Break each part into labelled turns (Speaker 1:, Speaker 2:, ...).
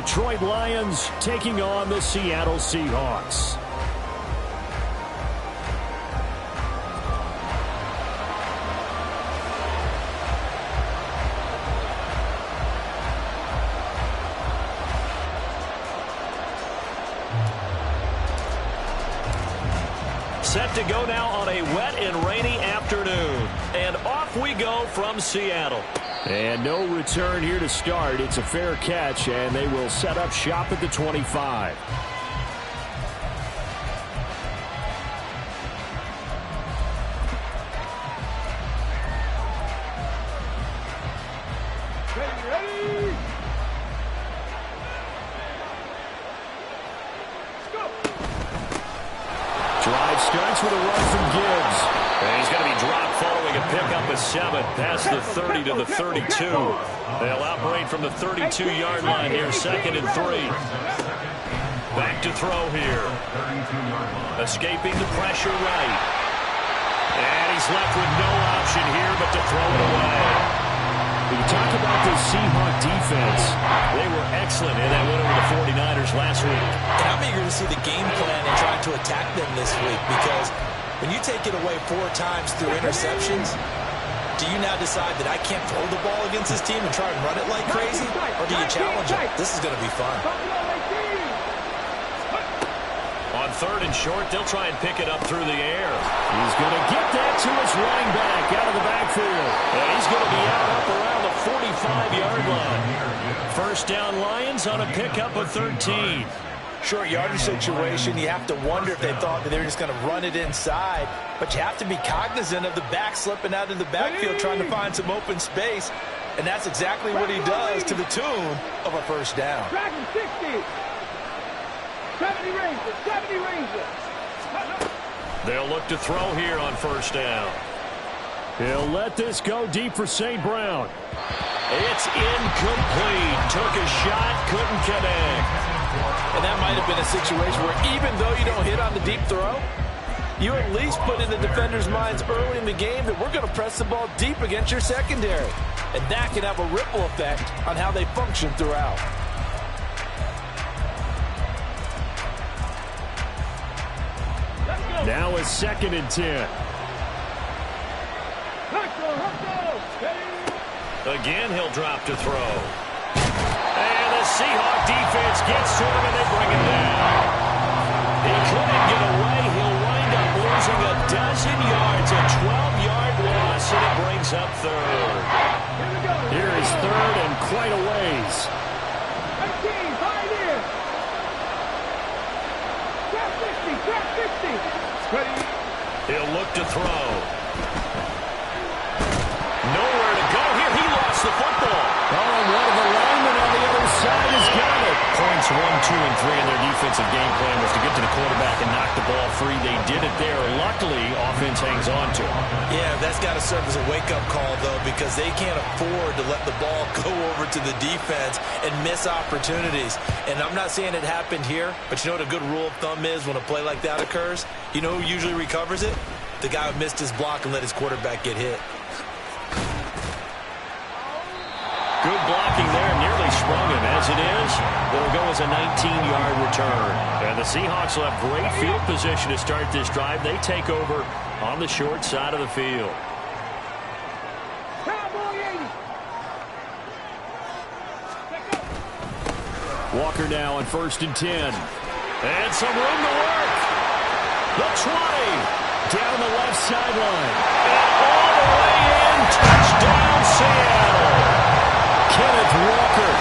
Speaker 1: Detroit Lions taking on the Seattle Seahawks.
Speaker 2: Set to go now on a wet and rainy afternoon. And off we go from Seattle.
Speaker 1: And no return here to start. It's a fair catch, and they will set up shop at the 25.
Speaker 3: Ready?
Speaker 1: Drive starts with a run from Gibbs.
Speaker 2: And he's going to be dropped following a pickup of 7 past the 30 to the 32. They'll operate from the 32-yard line here, 2nd and 3. Back to throw here. Escaping the pressure right. And he's left with no option here but to throw it away.
Speaker 1: We talk about the Seahawk defense.
Speaker 2: They were excellent in that win over the 49ers last week.
Speaker 4: And I'm eager to see the game plan and trying to attack them this week, because when you take it away 4 times through interceptions, do you now decide that I can't throw the ball against this team and try and run it like crazy? Or do you challenge it? This is going to be fun.
Speaker 2: On 3rd and short, they'll try and pick it up through the air.
Speaker 1: He's going to get that to his running back out of the backfield.
Speaker 2: And he's going to be out up around the 45-yard line. First down Lions on a pickup of 13.
Speaker 4: Short yardage situation, you have to wonder if they thought that they were just going to run it inside. But you have to be cognizant of the back slipping out of the backfield trying to find some open space. And that's exactly what he does, to the tune of a first down.
Speaker 3: 70 Rangers.
Speaker 2: They'll look to throw here on first down.
Speaker 1: He'll let this go deep for St. Brown.
Speaker 2: It's incomplete. Took a shot, couldn't connect.
Speaker 4: And that might have been a situation where even though you don't hit on the deep throw, you at least put in the defenders' minds early in the game that we're going to press the ball deep against your secondary. And that can have a ripple effect on how they function throughout.
Speaker 1: Now a 2nd and 10.
Speaker 2: Again, he'll drop to throw. And the Seahawk defense gets to him, and they bring him down. He couldn't get away. He'll wind up losing a dozen yards, a 12-yard loss, and it brings up 3rd.
Speaker 1: Here is 3rd and quite a ways.
Speaker 3: 18, right in. Trap 60. Ready?
Speaker 2: He'll look to throw. Nowhere to go here. He lost the football.
Speaker 1: Oh, and one of the linemen on the other side has got it.
Speaker 2: Points 1, 2, and 3 in their defensive game plan was to get to the quarterback and knock the ball free. They did it there. Luckily, offense hangs on to it.
Speaker 4: Yeah, that's got to serve as a wake-up call, though, because they can't afford to let the ball go over to the defense and miss opportunities. And I'm not saying it happened here, but you know what a good rule of thumb is when a play like that occurs? You know who usually recovers it? The guy who missed his block and let his quarterback get hit.
Speaker 2: Good blocking there, nearly sprung him. As it is, it'll go as a 19-yard return. And the Seahawks will have great field position to start this drive. They take over on the short side of the field.
Speaker 1: Walker now on 1st and 10.
Speaker 2: And some room to work. The 20.
Speaker 1: Down the left sideline.
Speaker 2: And all the way in. Touchdown, Seattle.
Speaker 1: Kenneth Walker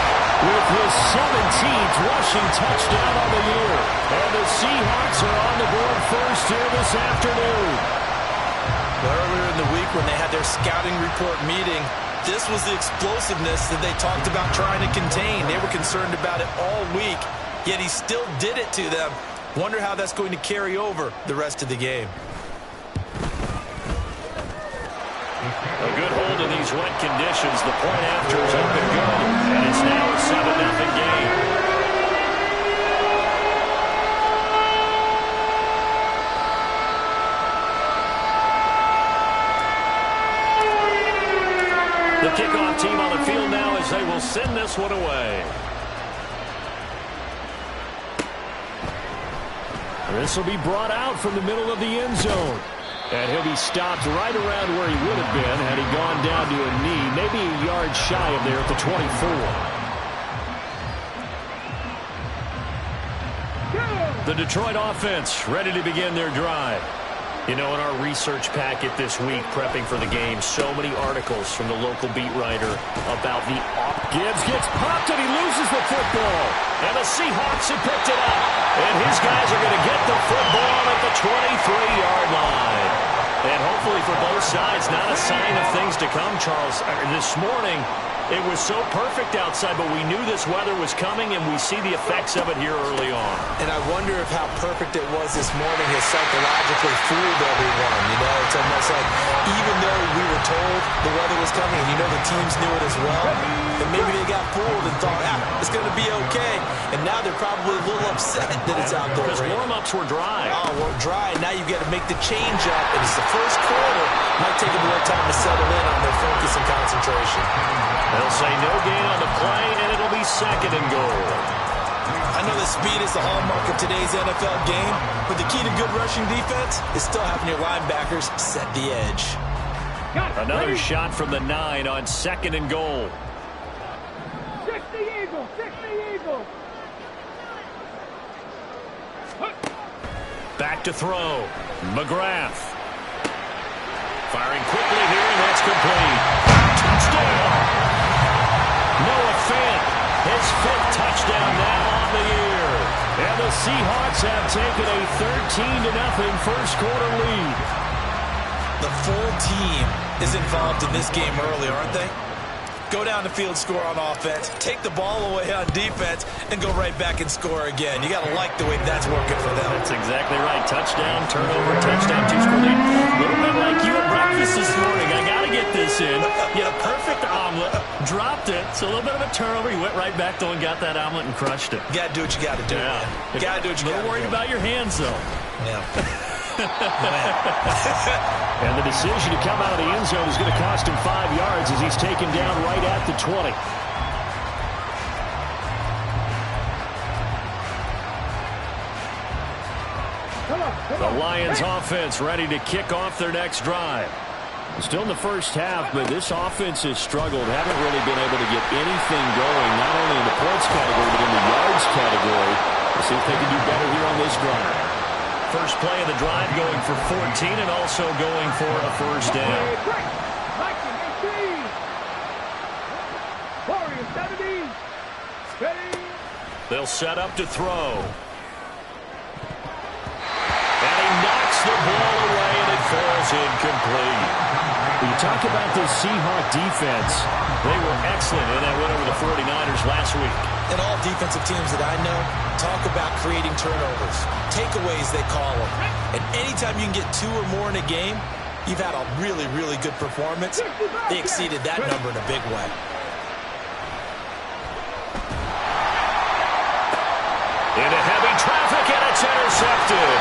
Speaker 1: with his 17th rushing touchdown on the year. And the Seahawks are on the board first here this afternoon.
Speaker 4: Earlier in the week when they had their scouting report meeting, this was the explosiveness that they talked about trying to contain. They were concerned about it all week, yet he still did it to them. Wonder how that's going to carry over the rest of the game.
Speaker 2: A good hold in these wet conditions. The point after is up and good, and it's now a 7-0 game. The kickoff team on the field now as they will send this one away.
Speaker 1: This will be brought out from the middle of the end zone. And he'll be stopped right around where he would have been had he gone down to a knee, maybe a yard shy of there at the 24. The Detroit offense ready to begin their drive. You know, in our research packet this week, prepping for the game, so many articles from the local beat writer about the Gibbs gets popped and he loses the football. And the Seahawks have picked it up. And his guys are going to get the football at the 23-yard line. And hopefully for both sides, not a sign of things to come, Charles. This morning, it was so perfect outside, but we knew this weather was coming, and we see the effects of it here early on.
Speaker 4: And I wonder if how perfect it was this morning has psychologically fooled everyone. You know, it's almost like even though we were told the weather was coming, and you know the teams knew it as well, then maybe they got fooled and thought, it's going to be okay. And now they're probably a little upset that it's outdoor
Speaker 2: because
Speaker 4: rain.
Speaker 2: Warm-ups were dry.
Speaker 4: Oh, we're dry. Now you've got to make the change up, and it's the first quarter. Might take a little time to settle in on their focus and concentration.
Speaker 2: They'll say no gain on the play, and it'll be 2nd and goal.
Speaker 4: I know that speed is the hallmark of today's NFL game, but the key to good rushing defense is still having your linebackers set the edge.
Speaker 2: Another shot from the 9 on 2nd and goal.
Speaker 3: 60 Eagles, 60 Eagles.
Speaker 2: Back to throw. McGrath. Firing quickly here, and that's complete. Touchdown! Noah Fant, his 5th touchdown now on the year.
Speaker 1: And the Seahawks have taken a 13-0 first quarter lead.
Speaker 4: The full team is involved in this game early, aren't they? Go down the field, score on offense, take the ball away on defense, and go right back and score again. You got to like the way that's working for them.
Speaker 2: That's exactly right. Touchdown, turnover, touchdown, 2-score lead. A little bit like you at breakfast this morning. I got to get this in. You had a perfect omelet, dropped it. So a little bit of a turnover. You went right back, though, and got that omelet and crushed it.
Speaker 4: You got to do what you got to do.
Speaker 2: Yeah.
Speaker 4: You got to do what you got to do.
Speaker 2: A little worried about your hands, though.
Speaker 4: Yeah.
Speaker 1: And the decision to come out of the end zone is going to cost him 5 yards as he's taken down right at the 20. The Lions offense ready to kick off their next drive. Still in the first half, but this offense has struggled. Haven't really been able to get anything going, not only in the points category, but in the yards category. We'll see if they can do better here on this drive.
Speaker 2: First play of the drive going for 14 and also going for a first down. They'll set up to throw. And he knocks the ball away and it falls incomplete.
Speaker 1: When you talk about this Seahawk defense,
Speaker 2: they were excellent in that win over the 49ers last week.
Speaker 4: And all defensive teams that I know talk about creating turnovers. Takeaways, they call them. And anytime you can get 2 or more in a game, you've had a really, really good performance. They exceeded that number in a big way.
Speaker 2: Into heavy traffic, and it's intercepted.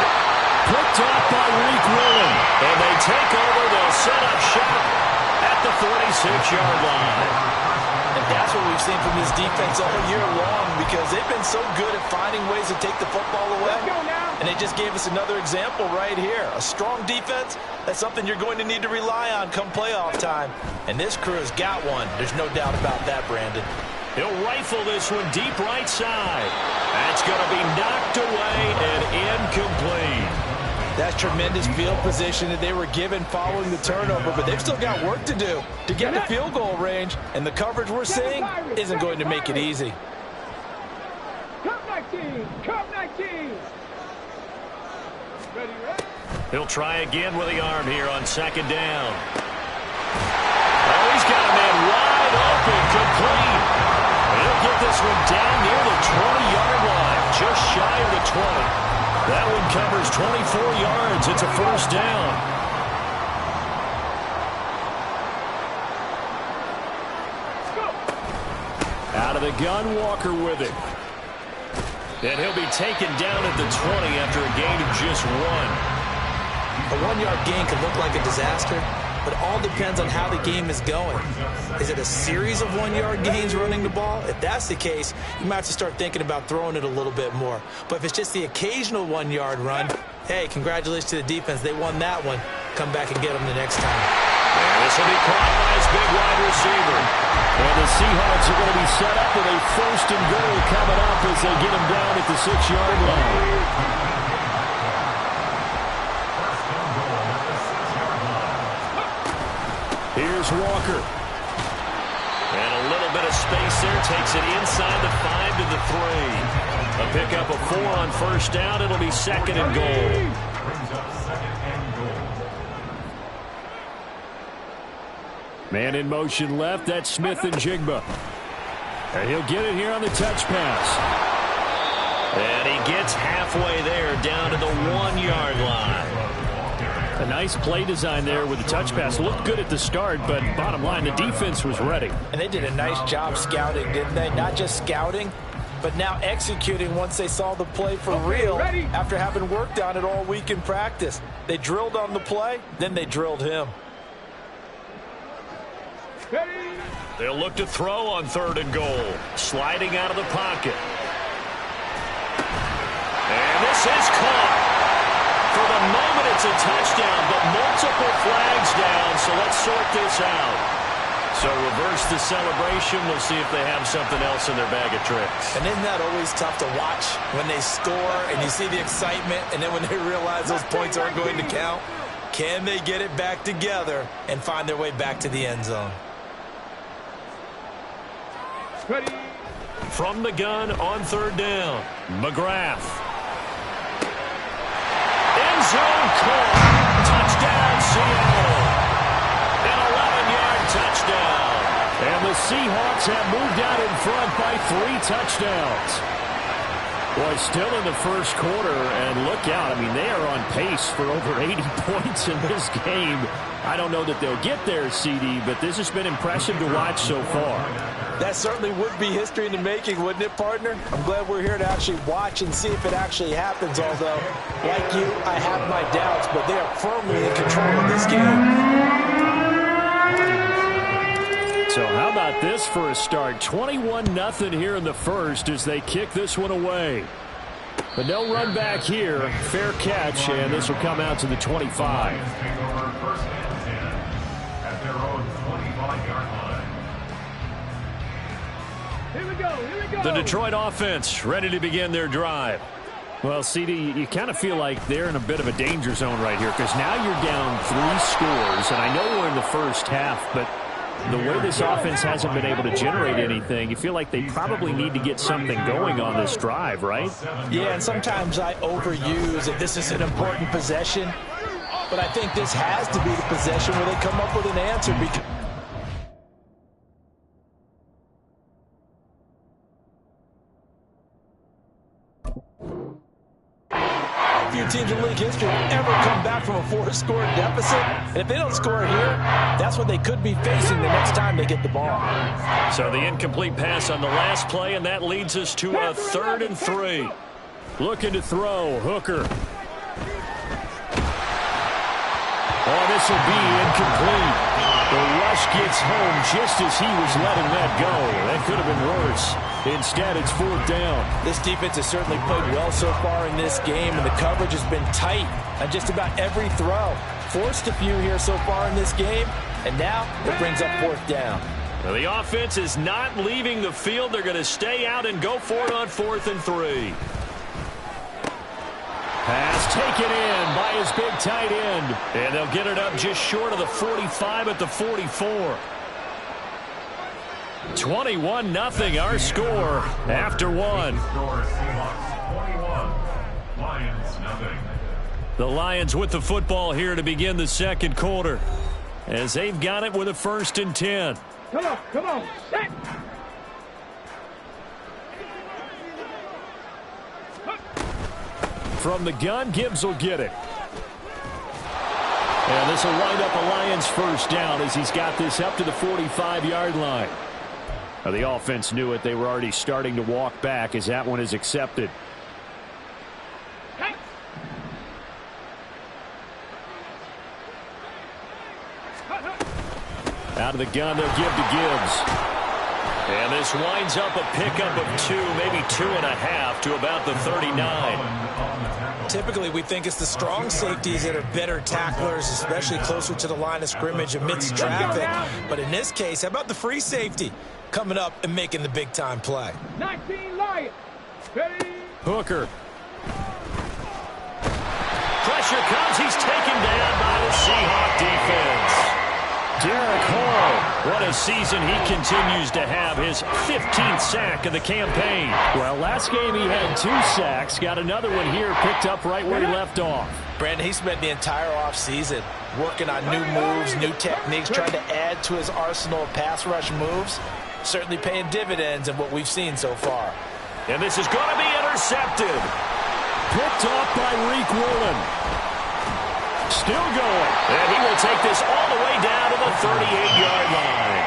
Speaker 1: Picked off by Reek Willen.
Speaker 2: And they take over. They'll set up shop at the 46-yard line.
Speaker 4: And that's what we've seen from this defense all year long, because they've been so good at finding ways to take the football away. And they just gave us another example right here. A strong defense, that's something you're going to need to rely on come playoff time. And this crew has got one. There's no doubt about that, Brandon.
Speaker 2: He'll rifle this one deep right side. That's going to be knocked away and incomplete.
Speaker 4: That's tremendous field position that they were given following the turnover, but they've still got work to do to get the field goal range, and the coverage we're seeing isn't going to make it easy.
Speaker 3: Come 19, come 19. Ready, ready.
Speaker 2: He'll try again with the arm here on 2nd down. Oh, he's got a man wide open, complete. He'll get this one down near the 20-yard line, just shy of the 20. That one covers 24 yards. It's a first down.
Speaker 1: Out of the gun, Walker with it.
Speaker 2: And he'll be taken down at the 20 after a gain of just 1.
Speaker 4: A 1-yard gain can look like a disaster, but it all depends on how the game is going. Is it a series of 1-yard gains running the ball? If that's the case, you might have to start thinking about throwing it a little bit more. But if it's just the occasional 1-yard run, hey, congratulations to the defense. They won that one. Come back and get them the next time.
Speaker 1: And this will be caught by his big wide receiver. And the Seahawks are going to be set up with a 1st and goal coming up as they get him down at the 6-yard line. Here's Walker. And a little bit of space there. Takes it inside the 5 to the 3. A pickup of 4 on 1st down. It'll be 2nd and goal. Man in motion left. That's Smith and Jigba. And he'll get it here on the touch pass. And he gets halfway there down to the 1-yard line. A nice play design there with the touch pass. Looked good at the start, but bottom line, the defense was ready.
Speaker 4: And they did a nice job scouting, didn't they? Not just scouting, but now executing once they saw the play for real after having worked on it all week in practice. They drilled on the play, then they drilled him.
Speaker 1: They'll look to throw on 3rd and goal. Sliding out of the pocket. And this is caught. For the moment, it's a touchdown, but multiple flags down, so let's sort this out. So reverse the celebration. We'll see if they have something else in their bag of tricks.
Speaker 4: And isn't that always tough to watch when they score and you see the excitement, and then when they realize those points aren't going to count? Can they get it back together and find their way back to the end zone?
Speaker 3: Ready.
Speaker 1: From the gun on 3rd down, McGrath. End zone caught. Touchdown, Seattle. An 11-yard touchdown. And the Seahawks have moved out in front by 3 touchdowns. Boy, still in the 1st quarter, and look out. I mean, they are on pace for over 80 points in this game. I don't know that they'll get there, CD, but this has been impressive to watch so far.
Speaker 4: That certainly would be history in the making, wouldn't it, partner? I'm glad we're here to actually watch and see if it actually happens, although, like you, I have my doubts, but they are firmly in control of this game.
Speaker 1: So how about this for a start? 21-0 here in the 1st as they kick this one away. But no run back here. Fair catch, and this will come out to the 25. The Detroit offense ready to begin their drive. Well, CD, you kind of feel like they're in a bit of a danger zone right here because now you're down 3 scores, and I know we're in the 1st half, but the way this offense hasn't been able to generate anything, you feel like they probably need to get something going on this drive, right?
Speaker 4: Yeah, and sometimes I overuse that this is an important possession, but I think this has to be the possession where they come up with an answer because few teams in league history ever come back from a 4-score deficit. And if they don't score here, that's what they could be facing the next time they get the ball.
Speaker 1: So the incomplete pass on the last play, and that leads us to a 3rd and 3. Looking to throw, Hooker. Oh, this will be incomplete. The rush gets home just as he was letting that go. That could have been worse. Instead, it's 4th down.
Speaker 4: This defense has certainly played well so far in this game, and the coverage has been tight on just about every throw. Forced a few here so far in this game, and now it brings up 4th down.
Speaker 1: Well, the offense is not leaving the field. They're going to stay out and go for it on 4th and 3. Pass taken in by his big tight end. And they'll get it up just short of the 45 at the 44. 21-0 our score after 1. The Lions with the football here to begin the 2nd quarter as they've got it with a 1st and 10.
Speaker 3: Come on, set.
Speaker 1: From the gun, Gibbs will get it. And this will wind up a Lions 1st down as he's got this up to the 45-yard line. Now, the offense knew it. They were already starting to walk back as that one is accepted. Out of the gun, they'll give to Gibbs.
Speaker 2: And this winds up a pickup of 2, maybe 2.5 to about the 39.
Speaker 4: Typically, we think it's the strong safeties that are better tacklers, especially closer to the line of scrimmage amidst traffic. But in this case, how about the free safety coming up and making the big-time play?
Speaker 3: 19 Lions. Ready.
Speaker 1: Hooker.
Speaker 2: Pressure comes. He's taken down by the Seahawks defense.
Speaker 1: Derek Hall.
Speaker 2: What a season he continues to have. His 15th sack of the campaign.
Speaker 1: Well, last game he had 2 sacks. Got another one here, picked up right where he left off.
Speaker 4: Brandon, he spent the entire offseason working on new moves, new techniques, trying to add to his arsenal of pass rush moves. Certainly paying dividends in what we've seen so far.
Speaker 2: And this is going to be intercepted.
Speaker 1: Picked off by Reek Woolen. Still going.
Speaker 2: And he will take this all the way down to the 38-yard line.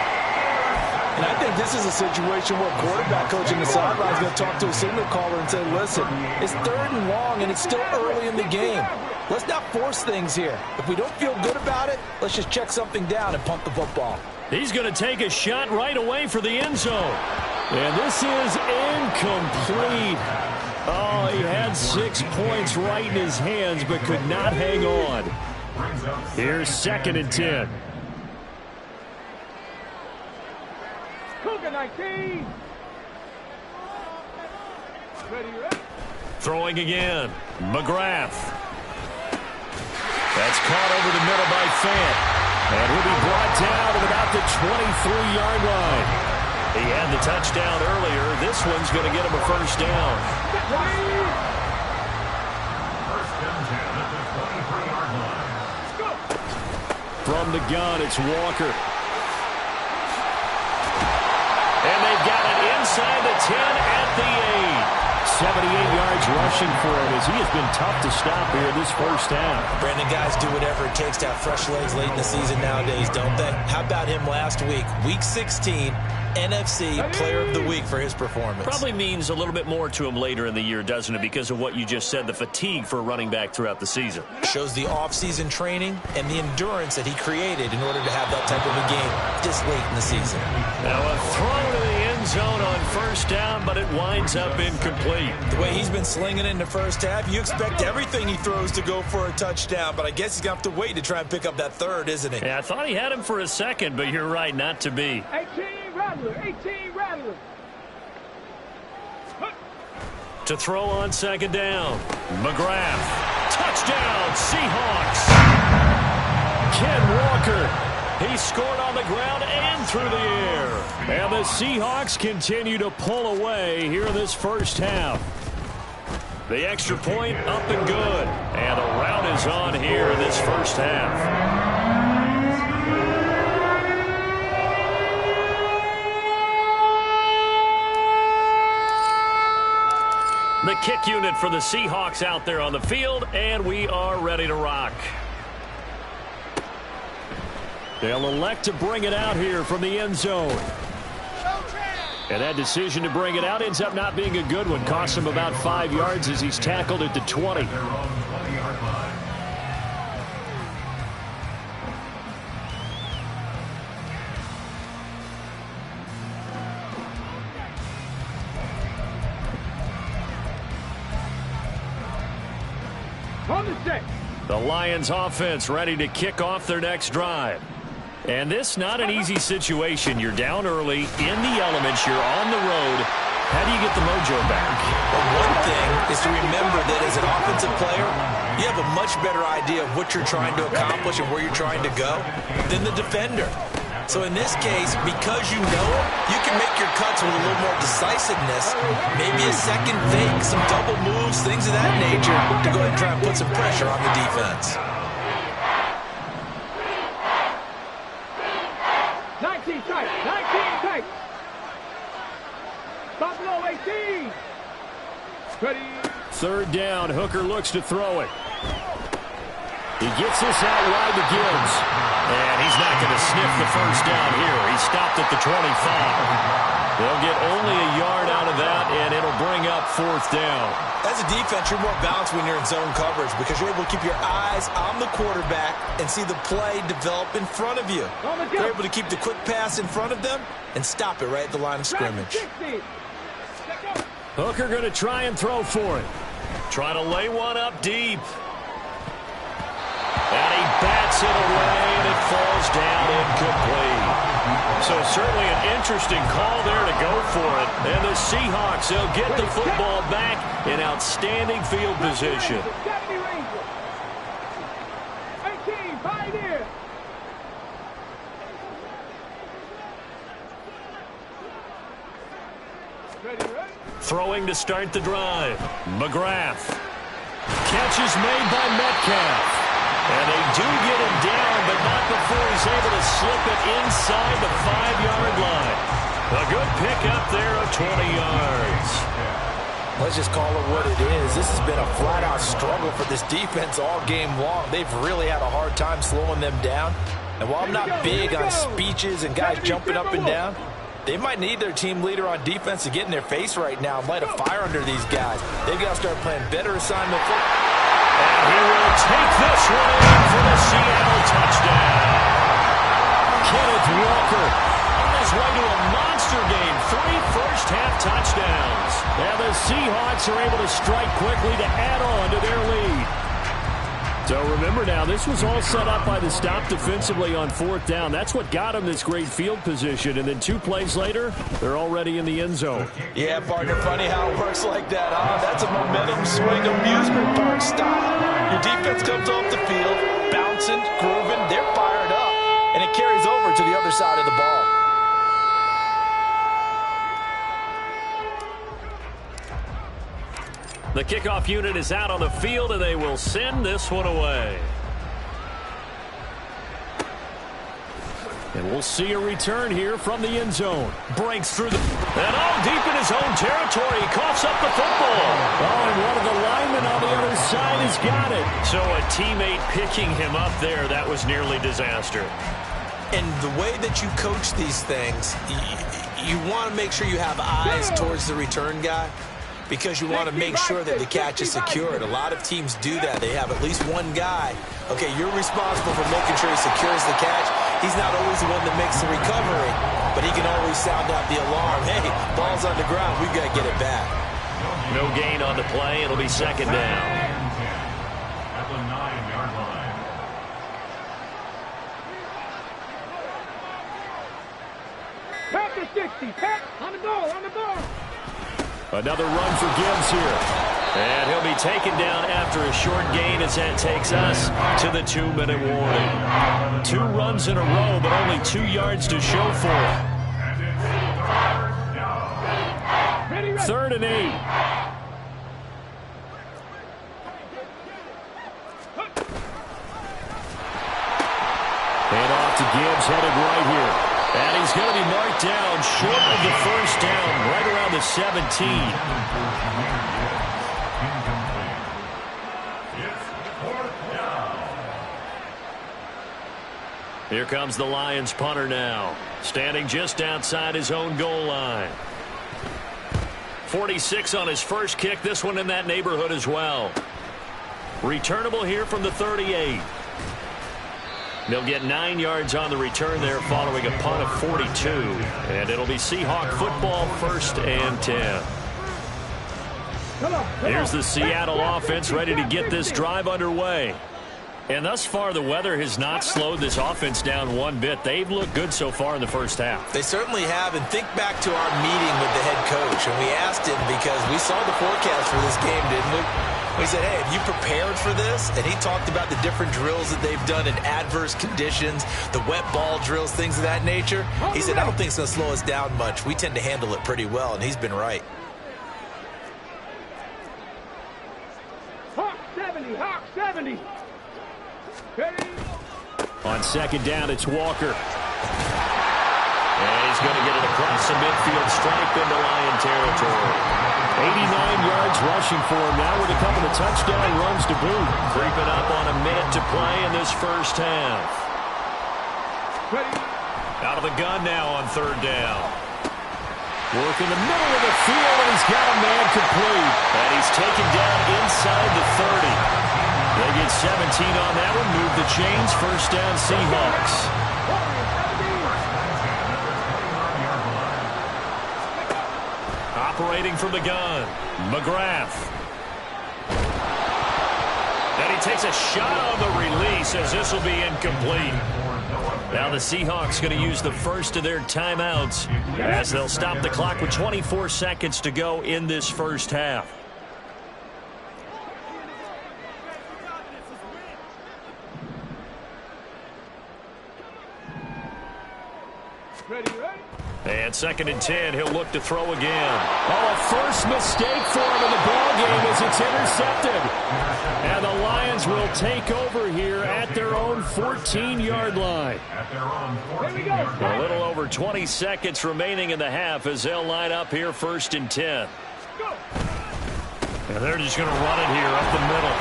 Speaker 4: And I think this is a situation where quarterback coach in the sideline is going to talk to a signal caller and say, listen, it's 3rd and long, and it's still early in the game. Let's not force things here. If we don't feel good about it, let's just check something down and punt the football.
Speaker 2: He's going to take a shot right away for the end zone.
Speaker 1: And this is incomplete. Oh, he had 6 points right in his hands, but could not hang on. Here's 2nd and 10.
Speaker 3: Cougar 19. Ready.
Speaker 2: Throwing again. McGrath. That's caught over the middle by Fant.
Speaker 1: And will be brought down at about the 23-yard line.
Speaker 2: He had the touchdown earlier. This one's going to get him a first down.
Speaker 1: From the gun, it's Walker.
Speaker 2: And they've got it inside the 10 at the 8.
Speaker 1: 78 yards rushing for him as he has been tough to stop here this first half.
Speaker 4: Brandon, guys do whatever it takes to have fresh legs late in the season nowadays, don't they? How about him last week? Week 16, NFC Player of the Week for his performance.
Speaker 2: Probably means a little bit more to him later in the year, doesn't it? Because of what you just said, the fatigue for a running back throughout the season.
Speaker 4: Shows the offseason training and the endurance that he created in order to have that type of a game this late in the season.
Speaker 2: Now a throw to the end zone on first down, but it winds up incomplete.
Speaker 4: The way he's been slinging it in the first half, you expect everything he throws to go for a touchdown, but I guess he's going to have to wait to try and pick up that 3rd, isn't he?
Speaker 2: Yeah, I thought he had him for a second, but you're right, not to be.
Speaker 3: 18 Rattler. 18 Rattler.
Speaker 2: To throw on 2nd down. McGrath. Touchdown, Seahawks.
Speaker 1: Ken Walker.
Speaker 2: He scored on the ground and through the air.
Speaker 1: And the Seahawks continue to pull away here in this first half.
Speaker 2: The extra point up and good. And a rout is on here in this first half. The kick unit for the Seahawks out there on the field, and we are ready to rock.
Speaker 1: They'll elect to bring it out here from the end zone. And that decision to bring it out ends up not being a good one. Costs him about 5 yards as he's tackled at the 20.
Speaker 3: On the set.
Speaker 2: The Lions offense ready to kick off their next drive. And this not an easy situation. You're down early, in the elements, you're on the road. How do you get the mojo back?
Speaker 4: Well, one thing is to remember that as an offensive player, you have a much better idea of what you're trying to accomplish and where you're trying to go than the defender. So in this case, because you know it, you can make your cuts with a little more decisiveness, maybe a second fake, some double moves, things of that nature, to go ahead and try and put some pressure on the defense.
Speaker 3: 19 tight. 19 tight. Stop low, 18. Ready.
Speaker 1: 3rd down. Hooker looks to throw it. He gets this out wide to Gibbs.
Speaker 2: And he's not going to sniff the first down here. He stopped at the 25.
Speaker 1: They'll get only a yard out of that, and it'll bring up 4th down.
Speaker 4: As a defense, you're more balanced when you're in zone coverage because you're able to keep your eyes on the quarterback and see the play develop in front of you. You're able to keep the quick pass in front of them and stop it right at the line of scrimmage.
Speaker 1: Hooker going to try and throw for it. Trying to lay one up deep. And he bats it away, and it falls down incomplete. So certainly an interesting call there to go for it. And the Seahawks, they'll get the football back in outstanding field position.
Speaker 3: 18, Pioneer.
Speaker 1: Throwing to start the drive. McGrath. Catch is made by Metcalf. And they do get him down, but not before he's able to slip it inside the 5-yard line. A good pickup there of 20 yards.
Speaker 4: Let's just call it what it is. This has been a flat-out struggle for this defense all game long. They've really had a hard time slowing them down. And while I'm not big on speeches and guys jumping up and down, they might need their team leader on defense to get in their face right now and light a fire under these guys. They've got to start playing better assignment football.
Speaker 1: And he will take this one in for the Seattle touchdown. Kenneth Walker on his way to a monster game. 3 first-half touchdowns. And the Seahawks are able to strike quickly to add on to their lead. So remember now, this was all set up by the stop defensively on 4th down. That's what got them this great field position. And then 2 plays later, they're already in the end zone.
Speaker 4: Yeah, partner, funny how it works like that, huh? That's a momentum swing amusement park style. Your defense comes off the field, bouncing, grooving, they're fired up, and it carries over to the other side of the ball.
Speaker 1: The kickoff unit is out on the field, and they will send this one away. And we'll see a return here from the end zone. Breaks through and all deep in his own territory. He coughs up the football. Oh, and one of the linemen on the other side has got it. So a teammate picking him up there, that was nearly disaster.
Speaker 4: And the way that you coach these things, you want to make sure you have eyes towards the return guy, because you want to make sure that the catch is secured. A lot of teams do that. They have at least one guy. Okay, you're responsible for making sure he secures the catch. He's not always the one that makes the recovery, but he can always sound out the alarm. Hey, ball's on the ground. We've got to get it back.
Speaker 1: No gain on the play. It'll be 2nd down.
Speaker 2: At the 9-yard line.
Speaker 3: Pack to 60. Pack on the goal, on the goal.
Speaker 1: Another run for Gibbs here. And he'll be taken down after a short gain as that takes us to the 2-minute warning. 2 runs in a row, but only 2 yards to show for it. 3rd and 8. And off to Gibbs, headed right here. And he's going to be marked down short of the 1st down, right around the 17. Here comes the Lions punter now, standing just outside his own goal line. 46 on his first kick, this one in that neighborhood as well. Returnable here from the 38. They'll get 9 yards on the return there following a punt of 42. And it'll be Seahawk football, 1st and 10. Here's the Seattle offense ready to get this drive underway. And thus far, the weather has not slowed this offense down one bit. They've looked good so far in the first half.
Speaker 4: They certainly have. And think back to our meeting with the head coach. And we asked him, because we saw the forecast for this game, didn't we? We said, hey, have you prepared for this? And he talked about the different drills that they've done in adverse conditions, the wet ball drills, things of that nature. He said, I don't think it's going to slow us down much. We tend to handle it pretty well, and he's been right.
Speaker 3: Hawk 70, Hawk 70. Ready?
Speaker 1: On 2nd down, it's Walker. And he's going to get it across the midfield stripe into Lion territory. 89 yards rushing for him now with a couple of touchdown runs to boot. Creeping up on a minute to play in this first half.
Speaker 3: Ready?
Speaker 1: Out of the gun now on 3rd down. Work in the middle of the field, and he's got a man complete.
Speaker 2: And he's taken down inside the 30. They get 17 on that one. Move the chains. First down, Seahawks. Operating from the gun, McGrath. And he takes a shot on the release as this will be incomplete. Now the Seahawks going to use the first of their timeouts as they'll stop the clock with 24 seconds to go in this first half. And 2nd and 10, he'll look to throw again.
Speaker 1: Oh, a first mistake for him in the ball game as it's intercepted. And the Lions will take over here at their own 14-yard line.
Speaker 2: A little over 20 seconds remaining in the half as they'll line up here 1st and 10. And they're just going to run it here up the middle.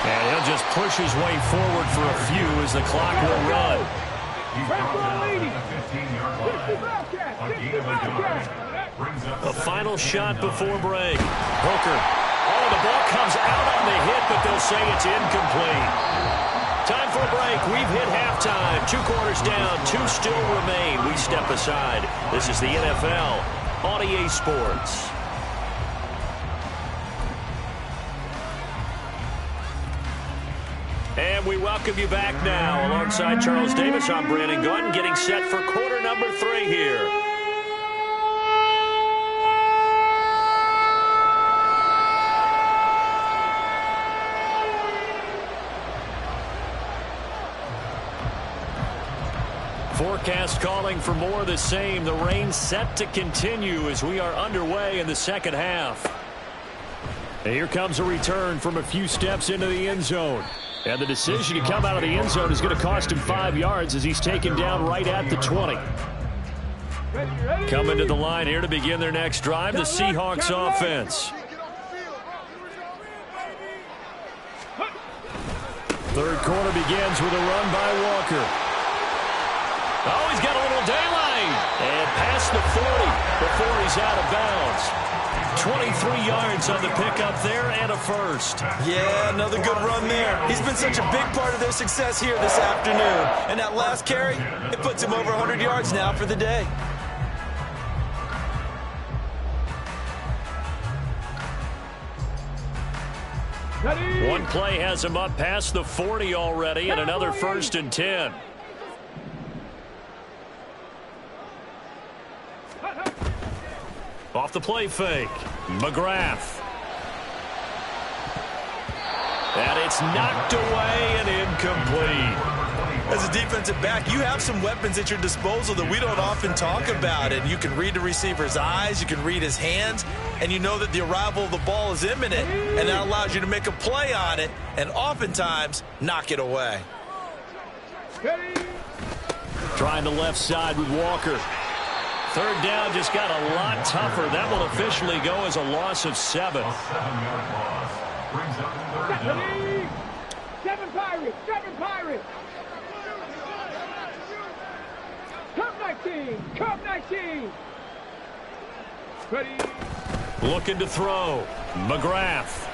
Speaker 2: And he'll just push his way forward for a few as the clock will run. A final shot before break. Hooker. Oh, the ball comes out on the hit, but they'll say it's incomplete. Time for a break. We've hit halftime. 2 quarters down. 2 still remain. We step aside. This is the NFL on EA Sports. And we welcome you back now. Alongside Charles Davis, I'm Brandon Gunn, getting set for quarter number 3 here. Forecast calling for more of the same. The rain set to continue as we are underway in the second half. And here comes a return from a few steps into the end zone. And the decision to come out of the end zone is going to cost him 5 yards as he's taken down right at the 20. Coming to the line here to begin their next drive, the Seahawks offense.
Speaker 1: Third quarter begins with a run by Walker.
Speaker 2: Oh, he's got a little daylight. And past the 40 before he's out of bounds. 23 yards on the pickup there and a first.
Speaker 4: Yeah, another good run there. He's been such a big part of their success here this afternoon. And that last carry, it puts him over 100 yards now for the day.
Speaker 2: One play has him up past the 40 already and another 1st and 10. Off the play fake, McGrath. And it's knocked away and incomplete.
Speaker 4: As a defensive back, you have some weapons at your disposal that we don't often talk about. And you can read the receiver's eyes, you can read his hands, and you know that the arrival of the ball is imminent. And that allows you to make a play on it and oftentimes knock it away.
Speaker 2: Trying the left side with Walker. Third down just got a lot tougher. That will officially go as a loss of 7.
Speaker 3: 7 Pirates! 7 Pirates! Cup 19! Cup 19! Ready?
Speaker 2: Looking to throw. McGrath.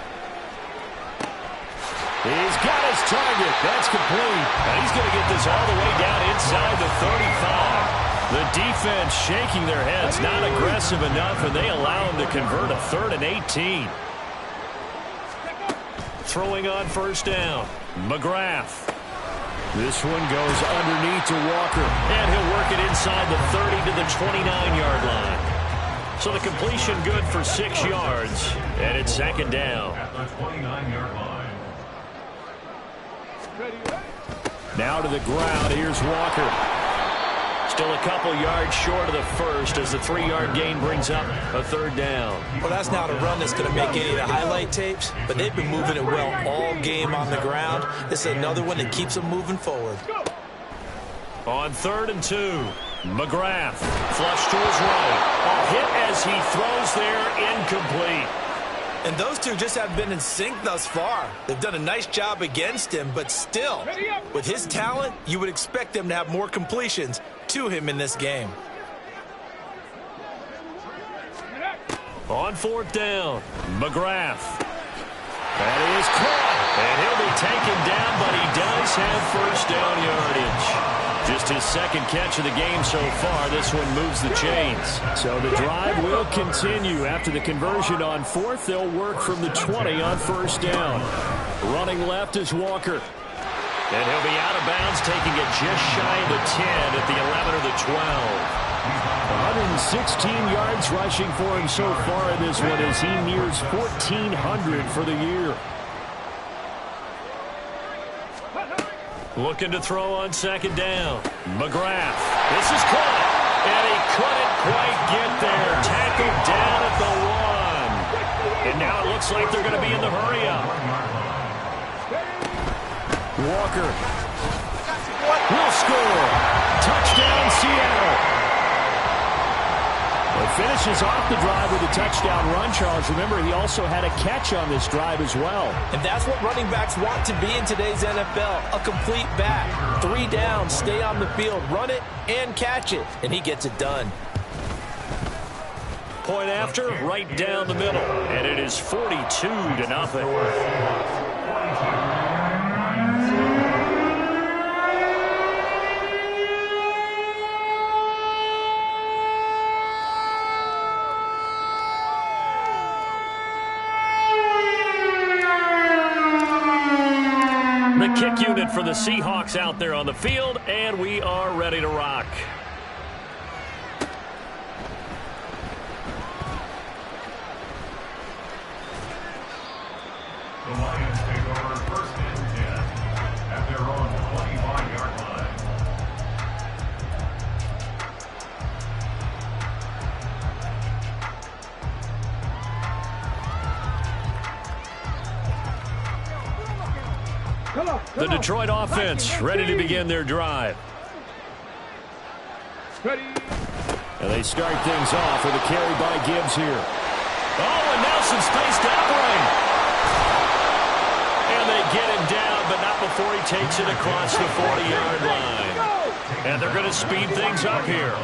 Speaker 1: He's got his target. That's complete.
Speaker 2: And he's going to get this all the way down inside the 35. The defense shaking their heads, not aggressive enough, and they allow him to convert a 3rd and 18. Throwing on 1st down. McGrath.
Speaker 1: This one goes underneath to Walker.
Speaker 2: And he'll work it inside the 30 to the 29-yard line. So the completion good for 6 yards, and it's 2nd down.
Speaker 1: Now to the ground. Here's Walker.
Speaker 2: Still a couple yards short of the first as the 3-yard gain brings up a 3rd down.
Speaker 4: Well, that's not a run that's going to make any of the highlight tapes, but they've been moving it well all game on the ground. This is another one that keeps them moving forward.
Speaker 2: On 3rd and 2, McGrath. Flush to his right. A hit as he throws there, incomplete.
Speaker 4: And those two just haven't been in sync thus far. They've done a nice job against him, but still, with his talent, you would expect them to have more completions to him in this game.
Speaker 1: On 4th down, McGrath. That is caught, and he'll be taken down, but he does have first down yardage. Just his second catch of the game so far. This one moves the chains. So the drive will continue. After the conversion on 4th, they'll work from the 20 on 1st down. Running left is Walker. And he'll be out of bounds, taking it just shy of the 10 at the 11 or the 12. 116 yards rushing for him so far in this one as he nears 1,400 for the year. Looking to throw on 2nd down. McGrath. This is caught. And he couldn't quite get there. Tackled down at the 1. And now it looks like they're going to be in the hurry-up. Walker will score. Touchdown, Seattle. It finishes off the drive with a touchdown run, Charles. Remember, he also had a catch on this drive as well.
Speaker 4: And that's what running backs want to be in today's NFL, a complete back. 3 down, stay on the field, run it, and catch it. And he gets it done.
Speaker 1: Point after, right down the middle. And it is 42-0. The kick unit for the Seahawks out there on the field, and we are ready to rock.
Speaker 2: The Lions take over 1st and 10 at their own 25-yard line.
Speaker 1: The Detroit offense ready to begin their drive. And they start things off with a carry by Gibbs here. Oh, and Nelson spaced opening. And they get him down, but not before he takes it across the 40-yard line. And they're going to speed things up here.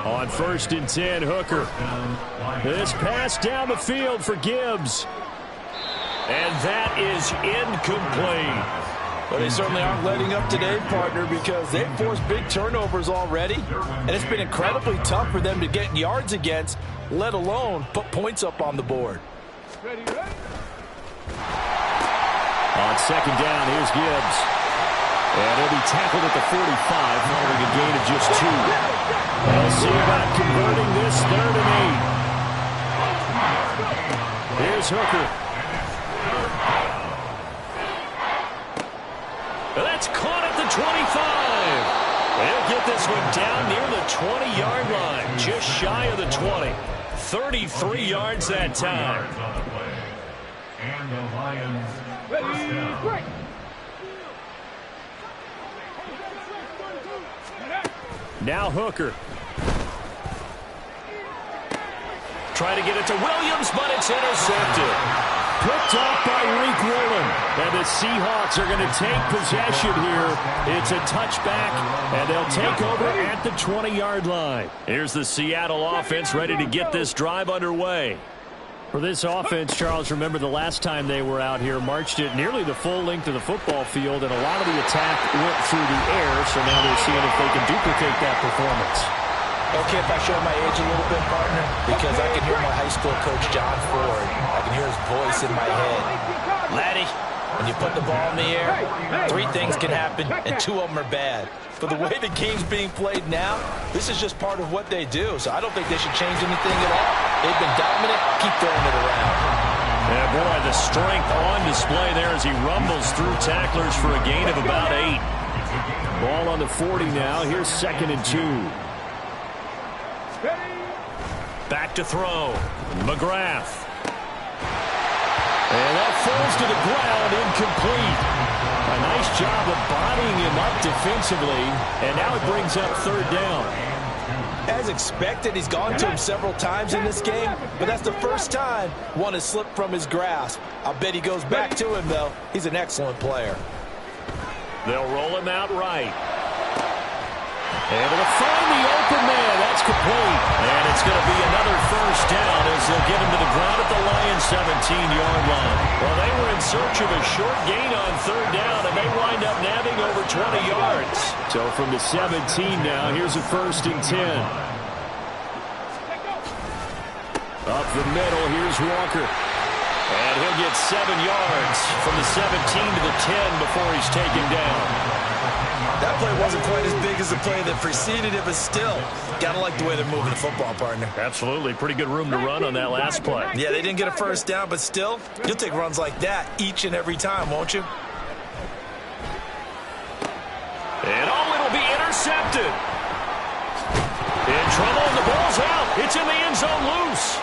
Speaker 1: On 1st and 10, Hooker. This pass down the field for Gibbs. And that is incomplete.
Speaker 4: Well, they certainly aren't letting up today, partner, because they've forced big turnovers already. And it's been incredibly tough for them to get yards against, let alone put points up on the board.
Speaker 1: On 2nd down, here's Gibbs. And he'll be tackled at the 45 following a gain of just 2. They'll see about converting this 3rd and 8. Here's Hooker. That's caught at the 25. They'll get this one down near the 20-yard line, just shy of the 20. 33 yards that time.
Speaker 2: And the Lions first down.
Speaker 1: Now Hooker. Try to get it to Williams, but it's intercepted. Picked off by Reek Woolen. And the Seahawks are going to take possession here. It's a touchback, and they'll take over at the 20-yard line. Here's the Seattle offense ready to get this drive underway. For this offense, Charles, remember the last time they were out here, marched it nearly the full length of the football field, and a lot of the attack went through the air, so now they're seeing if they can duplicate that performance.
Speaker 4: Okay, if I show my age a little bit, partner, because I can hear my high school coach, John Ford. I can hear his voice in my head. Laddie, when you put the ball in the air, 3 things can happen, and 2 of them are bad. But the way the game's being played now, this is just part of what they do, so I don't think they should change anything at all. They've been dominant. Keep throwing it around.
Speaker 1: Yeah, boy, the strength on display there as he rumbles through tacklers for a gain of about 8. Ball on the 40 now. Here's 2nd and 2. Back to throw. McGrath. And that falls to the ground, incomplete. A nice job of bodying him up defensively, and now it brings up 3rd down.
Speaker 4: As expected, he's gone to him several times in this game, but that's the first time one has slipped from his grasp. I'll bet he goes back to him, though. He's an excellent player.
Speaker 1: They'll roll him out right. Able to find the open man. That's complete. And it's going to be another first down as they'll get him to the ground at the Lions' 17-yard line. Well, they were in search of a short gain on third down, and they wind up nabbing over 20 yards. So from the 17 now, here's a 1st and 10. Up the middle, here's Walker. And he'll get 7 yards from the 17 to the 10 before he's taken down.
Speaker 4: That play wasn't quite as big as the play that preceded it, but still, gotta like the way they're moving the football, partner.
Speaker 1: Absolutely. Pretty good room to run on that last play.
Speaker 4: Yeah, they didn't get a first down, but still, you'll take runs like that each and every time, won't you?
Speaker 1: And it'll be intercepted. In trouble, and the ball's out. It's in the end zone loose.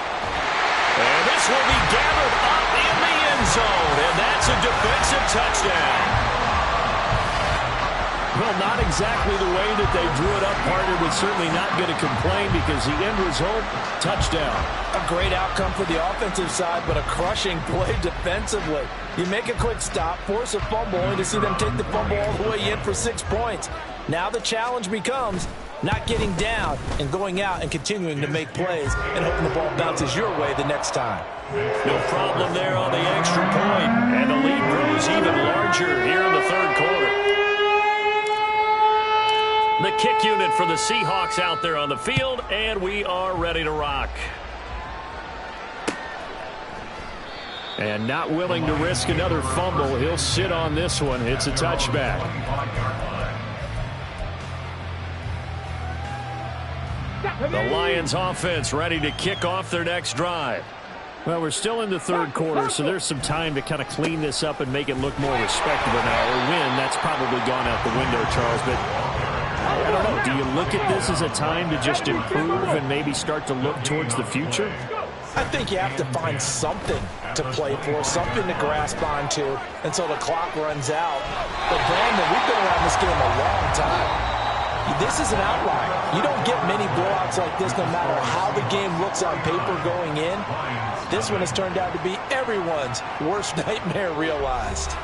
Speaker 1: And this will be gathered up in the end zone, and that's a defensive touchdown. Well, not exactly the way that they drew it up, partner, but certainly not going to complain because the end result, touchdown.
Speaker 4: A great outcome for the offensive side, but a crushing play defensively. You make a quick stop, force a fumble, only to see them take the fumble all the way in for 6 points. Now the challenge becomes not getting down and going out and continuing to make plays and hoping the ball bounces your way the next time.
Speaker 1: No problem there on the extra point, and the lead grows even larger here in the third quarter. The kick unit for the Seahawks out there on the field, and we are ready to rock. And not willing to risk another fumble, he'll sit on this one. It's a touchback. The Lions offense ready to kick off their next drive. Well, we're still in the third quarter, so there's some time to kind of clean this up and make it look more respectable now. Or win, that's probably gone out the window, Charles, but I don't know. Do you look at this as a time to just improve and maybe start to look towards the future?
Speaker 4: I think you have to find something to play for, something to grasp onto until the clock runs out. But, Brandon, we've been around this game a long time. This is an outlier. You don't get many blowouts like this no matter how the game looks on paper going in. This one has turned out to be everyone's worst nightmare realized.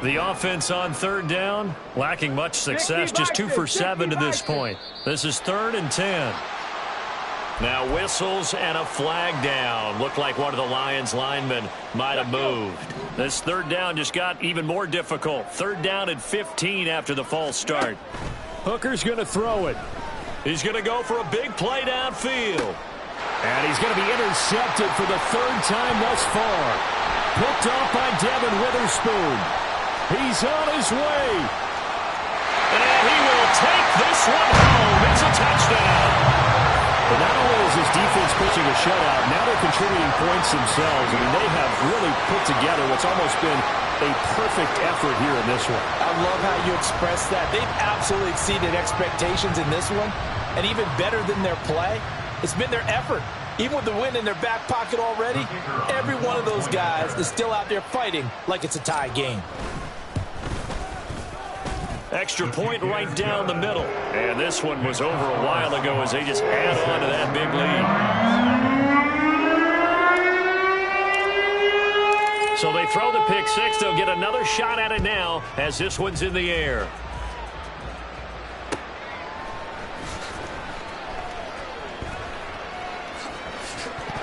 Speaker 1: The offense on third down, lacking much success, just 2 for 7 to this point. This is 3rd and 10. Now whistles and a flag down. Looked like one of the Lions linemen might have moved. This third down just got even more difficult. 3rd down and 15 after the false start. Hooker's going to throw it. He's going to go for a big play downfield. And he's going to be intercepted for the 3rd time thus far. Picked off by Devin Witherspoon. He's on his way. And he will take this one home. It's a touchdown. But not only is this defense pitching a shutout, now they're contributing points themselves. I mean, they have really put together what's almost been a perfect effort here in this one.
Speaker 4: I love how you express that. They've absolutely exceeded expectations in this one. And even better than their play, it's been their effort. Even with the win in their back pocket already, every one of those guys is still out there fighting like it's a tie game.
Speaker 1: Extra point right down the middle. And this one was over a while ago as they just add on to that big lead. So they throw the pick six. They'll get another shot at it now as this one's in the air.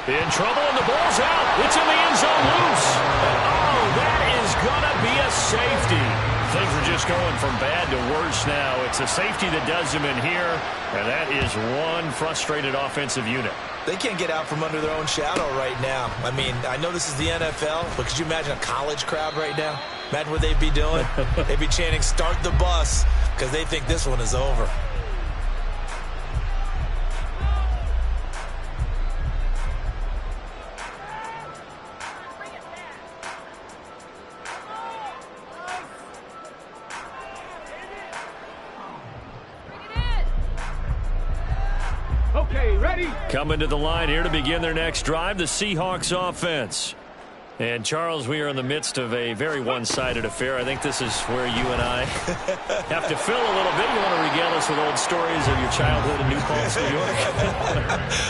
Speaker 1: In trouble, and the ball's out. It's in the end zone loose. Oh, that is going to be a safety. Things are just going from bad to worse now. It's a safety that does them in here, and that is one frustrated offensive unit.
Speaker 4: They can't get out from under their own shadow right now. I mean, I know this is the NFL, but could you imagine a college crowd right now? Imagine what they'd be doing. They'd be chanting, "Start the bus," because they think this one is over.
Speaker 3: Okay, ready?
Speaker 1: Coming to the line here to begin their next drive, the Seahawks offense. And, Charles, we are in the midst of a very one-sided affair. I think this is where you and I have to fill a little bit. You want to regale us with old stories of your childhood in New Paltz, New York?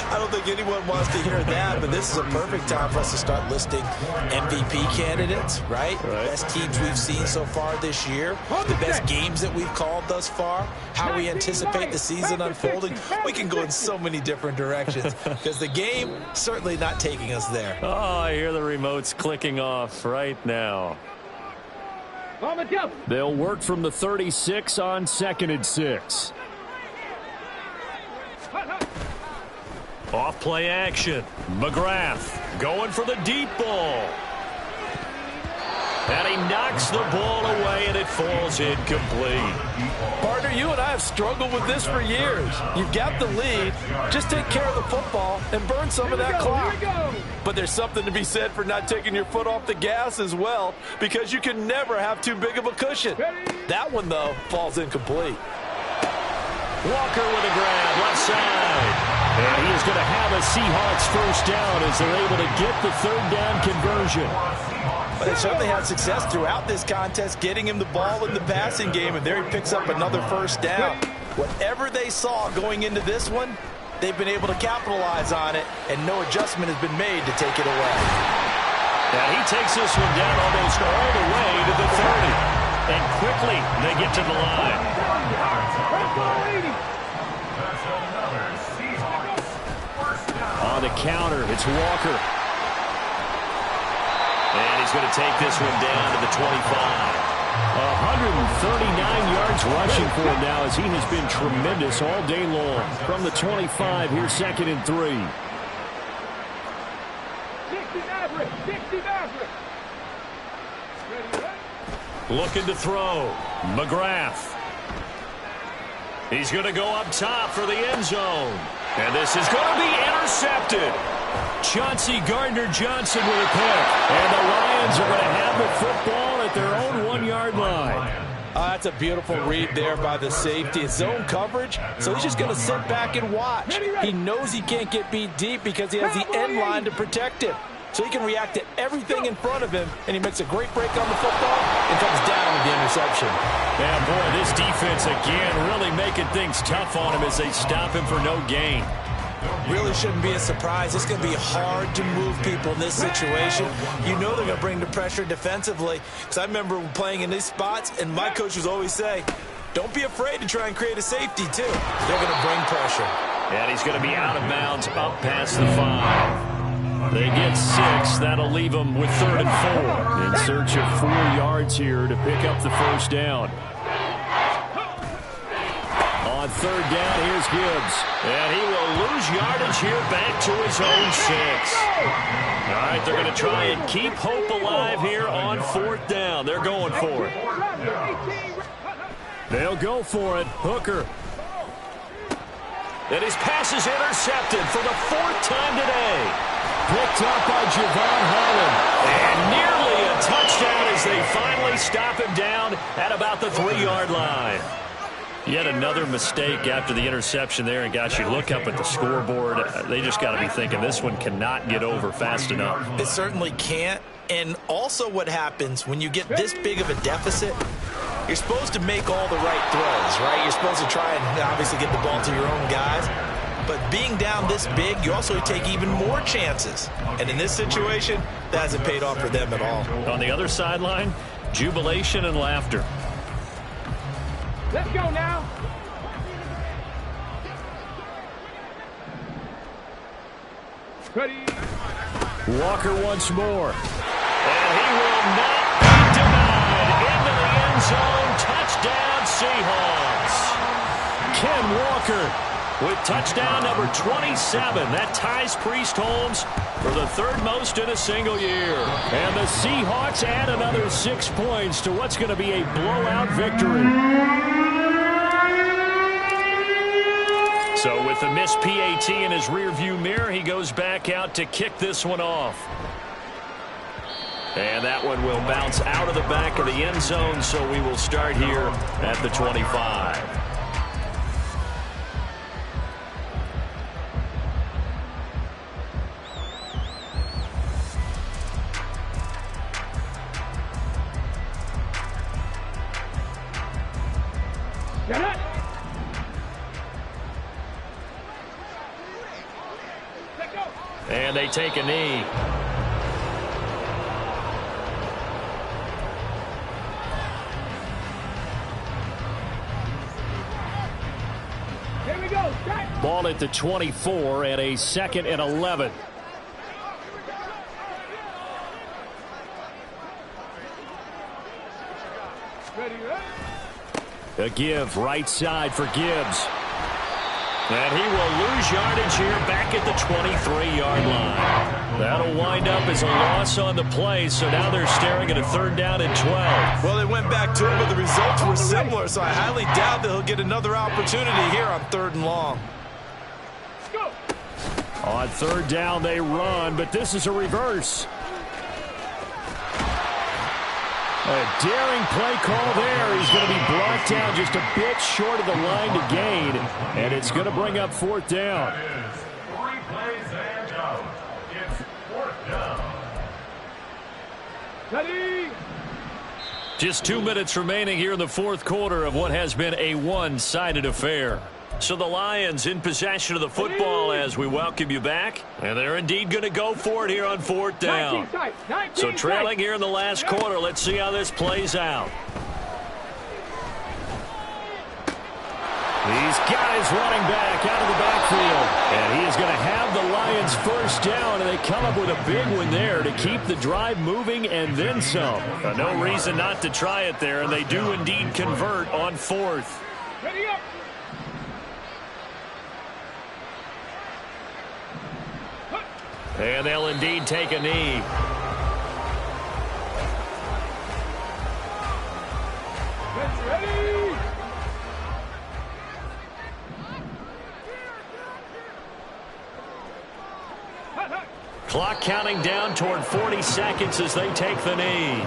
Speaker 4: I don't think anyone wants to hear that, but this is a perfect time for us to start listing MVP candidates, right? Best teams we've seen so far this year, the best games that we've called thus far, how we anticipate the season unfolding. We can go in so many different directions because the game certainly not taking us there.
Speaker 1: Oh, I hear the remotes clicking off right now. They'll work from the 36 on 2nd and 6. Off play action. McGrath going for the deep ball. And he knocks the ball away, and it falls incomplete.
Speaker 4: Partner, you and I have struggled with this for years. You've got the lead. Just take care of the football and burn some of that clock. But there's something to be said for not taking your foot off the gas as well, because you can never have too big of a cushion. That one, though, falls incomplete.
Speaker 1: Walker with a grab, left side. And he is going to have a Seahawks first down as they're able to get the 3rd down conversion.
Speaker 4: But they certainly had success throughout this contest, getting him the ball in the passing game, and there he picks up another first down. Whatever they saw going into this one, they've been able to capitalize on it, and no adjustment has been made to take it away.
Speaker 1: And he takes this one down almost all the way to the 30. And quickly, they get to the line. On the counter, it's Walker. And he's going to take this one down to the 25. 139 yards rushing for him now as he has been tremendous all day long. From the 25, here's 2nd and 3.
Speaker 3: 60 Maverick.
Speaker 1: Looking to throw. McGrath. He's going to go up top for the end zone. And this is going to be intercepted. Chauncey Gardner-Johnson with a pick. And the Lions are going to have the football at their own 1-yard line.
Speaker 4: That's a beautiful read there by the safety. It's zone coverage, so he's just going to sit back and watch. He knows he can't get beat deep because he has the end line to protect him. So he can react to everything in front of him, and he makes a great break on the football and comes down with the interception.
Speaker 1: Yeah, boy, this defense again really making things tough on him as they stop him for no gain.
Speaker 4: Really shouldn't be a surprise. It's going to be hard to move people in this situation. You know they're going to bring the pressure defensively. Because I remember playing in these spots, and my coach would always say, don't be afraid to try and create a safety, too. They're going to bring pressure.
Speaker 1: And he's going to be out of bounds up past the 5. They get 6. That'll leave them with 3rd and 4. In search of 4 yards here to pick up the first down. On 3rd down, here's Gibbs. And he will lose yardage here back to his own 6. All right, they're going to try and keep hope alive here on 4th down. They're going for it. They'll go for it. Hooker. And his pass is intercepted for the 4th time today. Picked up by Javon Holland. And nearly a touchdown as they finally stop him down at about the 3-yard line. Yet another mistake after the interception there. And, gosh, you look up at the scoreboard. They just got to be thinking this one cannot get over fast enough.
Speaker 4: It certainly can't. And also what happens when you get this big of a deficit, you're supposed to make all the right throws, right? You're supposed to try and obviously get the ball to your own guys. But being down this big, you also take even more chances. And in this situation, that hasn't paid off for them at all.
Speaker 1: On the other sideline, jubilation and laughter.
Speaker 3: Let's go now. Ready.
Speaker 1: Walker once more. And he will not be denied. Into the end zone. Touchdown, Seahawks. Ken Walker with touchdown number 27. That ties Priest Holmes for the 3rd most in a single year. And the Seahawks add another 6 points to what's going to be a blowout victory. So with the missed PAT in his rearview mirror, he goes back out to kick this one off. And that one will bounce out of the back of the end zone, so we will start here at the 25.
Speaker 3: Get it. Let go.
Speaker 1: And they take a knee.
Speaker 3: Here we go. Set.
Speaker 1: Ball at the 24 and a 2nd and 11.
Speaker 3: Ready, ready.
Speaker 1: A give right side for Gibbs. And he will lose yardage here back at the 23-yard line. That'll wind up as a loss on the play, so now they're staring at a 3rd down and 12.
Speaker 4: Well, they went back to it, but the results were similar, so I highly doubt that he'll get another opportunity here on 3rd and long.
Speaker 3: Go.
Speaker 1: On 3rd down, they run, but this is a reverse. A daring play call there. He's going to be brought down just a bit short of the line to gain, and it's going to bring up 4th down.
Speaker 2: 3 plays and out. It's 4th down.
Speaker 3: Ready.
Speaker 1: Just 2 minutes remaining here in the 4th quarter of what has been a one-sided affair. So the Lions in possession of the football as we welcome you back. And they're indeed going to go for it here on 4th down. So trailing here in the last quarter. Let's see how this plays out. He's got his running back out of the backfield. And he is going to have the Lions 1st down. And they come up with a big one there to keep the drive moving and then some. No reason not to try it there. And they do indeed convert on 4th.
Speaker 3: Ready up.
Speaker 1: And they'll indeed take a knee.
Speaker 3: Ready.
Speaker 1: Clock counting down toward 40 seconds as they take the knee.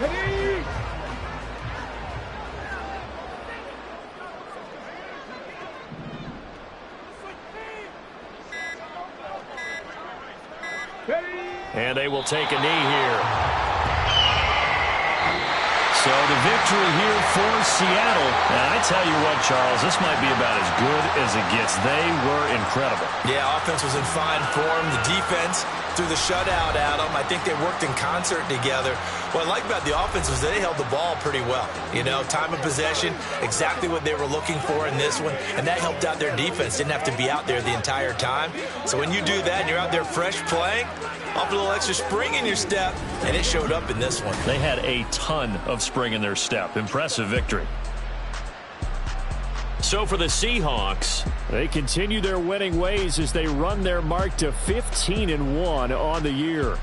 Speaker 3: Ready.
Speaker 1: And they will take a knee here. So the victory here for Seattle. And I tell you what, Charles, this might be about as good as it gets. They were incredible.
Speaker 4: Yeah, offense was in fine form. The defense threw the shutout at them. I think they worked in concert together. What I like about the offense was they held the ball pretty well. You know, time of possession, exactly what they were looking for in this one. And that helped out their defense. Didn't have to be out there the entire time. So when you do that and you're out there fresh playing, up a little extra spring in your step, and it showed up in this one.
Speaker 1: They had a ton of spring in their step. Impressive victory. So for the Seahawks, they continue their winning ways as they run their mark to 15-1 on the year.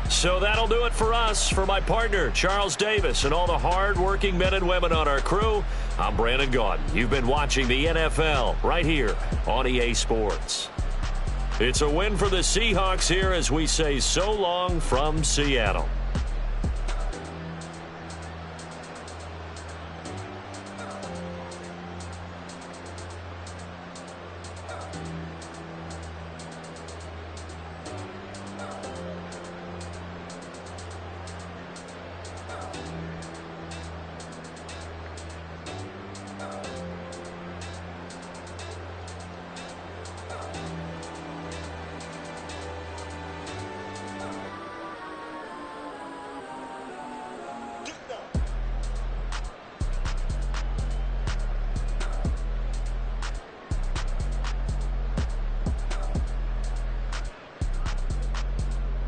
Speaker 1: So that'll do it for us. For my partner, Charles Davis, and all the hard-working men and women on our crew, I'm Brandon Gaudin. You've been watching the NFL right here on EA Sports. It's a win for the Seahawks here as we say so long from Seattle.